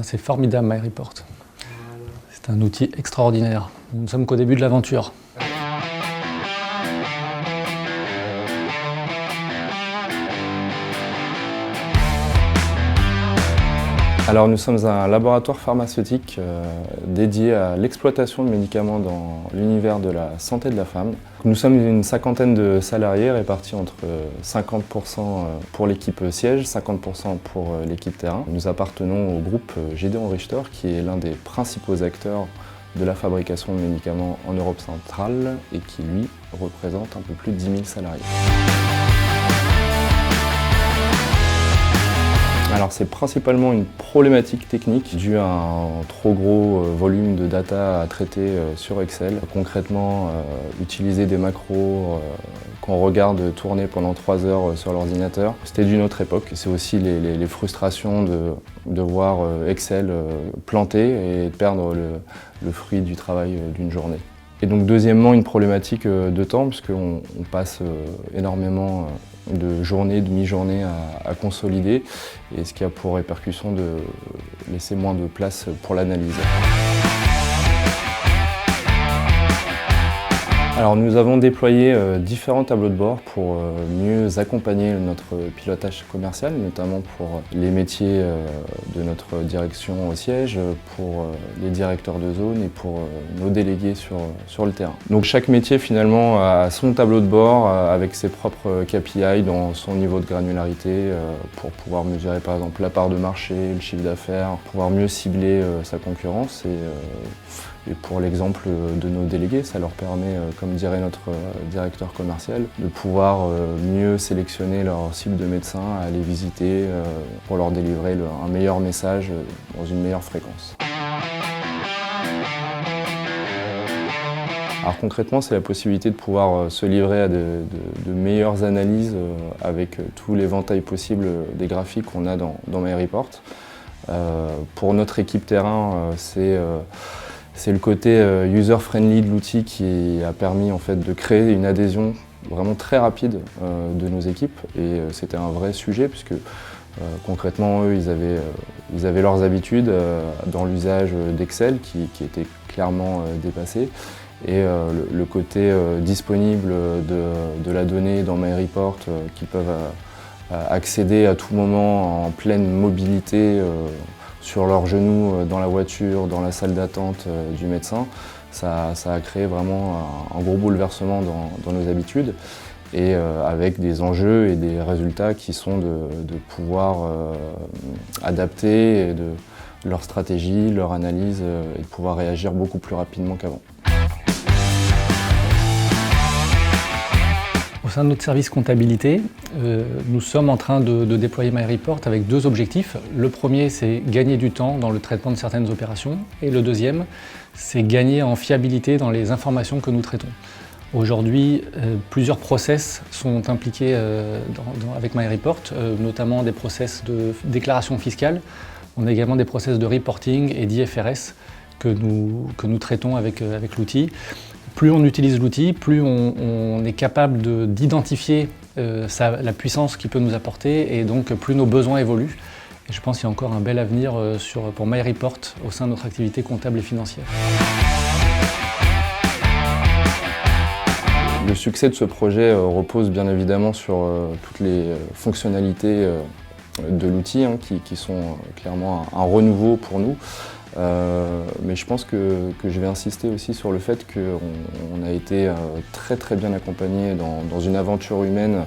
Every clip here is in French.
c'est formidable MyReport. C'est un outil extraordinaire. Nous ne sommes qu'au début de l'aventure. Alors nous sommes un laboratoire pharmaceutique dédié à l'exploitation de médicaments dans l'univers de la santé de la femme. Nous sommes une cinquantaine de salariés répartis entre 50% pour l'équipe siège, 50% pour l'équipe terrain. Nous appartenons au groupe Gedeon Richter qui est l'un des principaux acteurs de la fabrication de médicaments en Europe centrale et qui lui représente un peu plus de 10 000 salariés. Alors c'est principalement une problématique technique due à un trop gros volume de data à traiter sur Excel. Concrètement, utiliser des macros qu'on regarde tourner pendant 3 heures sur l'ordinateur, c'était d'une autre époque. C'est aussi les frustrations de voir Excel planter et de perdre le fruit du travail d'une journée. Et donc deuxièmement, une problématique de temps, puisqu'on passe énormément de journées, demi-journées à consolider, et ce qui a pour répercussion de laisser moins de place pour l'analyse. Alors nous avons déployé différents tableaux de bord pour mieux accompagner notre pilotage commercial, notamment pour les métiers de notre direction au siège, pour les directeurs de zone et pour nos délégués sur le terrain. Donc chaque métier finalement a son tableau de bord avec ses propres KPI dans son niveau de granularité pour pouvoir mesurer par exemple la part de marché, le chiffre d'affaires, pouvoir mieux cibler sa concurrence. Et pour l'exemple de nos délégués, ça leur permet, comme dirait notre directeur commercial, de pouvoir mieux sélectionner leur cible de médecins à aller visiter pour leur délivrer un meilleur message dans une meilleure fréquence. Alors concrètement, c'est la possibilité de pouvoir se livrer à de meilleures analyses avec tout l'éventail possible des graphiques qu'on a dans MyReport. Pour notre équipe terrain, c'est le côté user-friendly de l'outil qui a permis en fait, de créer une adhésion vraiment très rapide de nos équipes. Et c'était un vrai sujet puisque concrètement, eux, ils avaient leurs habitudes dans l'usage d'Excel qui était clairement dépassé. Et le côté disponible de la donnée dans MyReport qu'ils peuvent accéder à tout moment en pleine mobilité sur leurs genoux, dans la voiture, dans la salle d'attente du médecin, ça a créé vraiment un gros bouleversement dans nos habitudes et avec des enjeux et des résultats qui sont de pouvoir adapter leur stratégie, leur analyse et de pouvoir réagir beaucoup plus rapidement qu'avant. Au sein de notre service comptabilité, nous sommes en train de déployer MyReport avec 2 objectifs. Le premier, c'est gagner du temps dans le traitement de certaines opérations. Et le deuxième, c'est gagner en fiabilité dans les informations que nous traitons. Aujourd'hui, plusieurs process sont impliqués avec MyReport, notamment des process de déclaration fiscale. On a également des process de reporting et d'IFRS que nous traitons avec l'outil. Plus on utilise l'outil, plus on est capable d'identifier la puissance qu'il peut nous apporter et donc plus nos besoins évoluent. Et je pense qu'il y a encore un bel avenir pour MyReport au sein de notre activité comptable et financière. Le succès de ce projet repose bien évidemment sur toutes les fonctionnalités de l'outil qui sont clairement un renouveau pour nous. Mais je pense que je vais insister aussi sur le fait qu'on a été très très bien accompagné dans une aventure humaine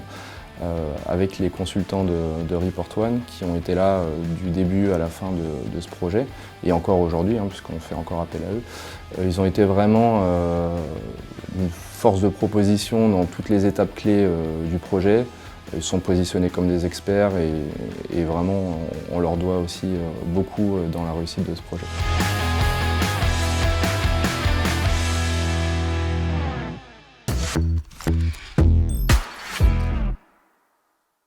avec les consultants de ReportOne qui ont été là du début à la fin de ce projet et encore aujourd'hui puisqu'on fait encore appel à eux. Ils ont été vraiment une force de proposition dans toutes les étapes clés du projet. Ils sont positionnés comme des experts et vraiment on leur doit aussi beaucoup dans la réussite de ce projet.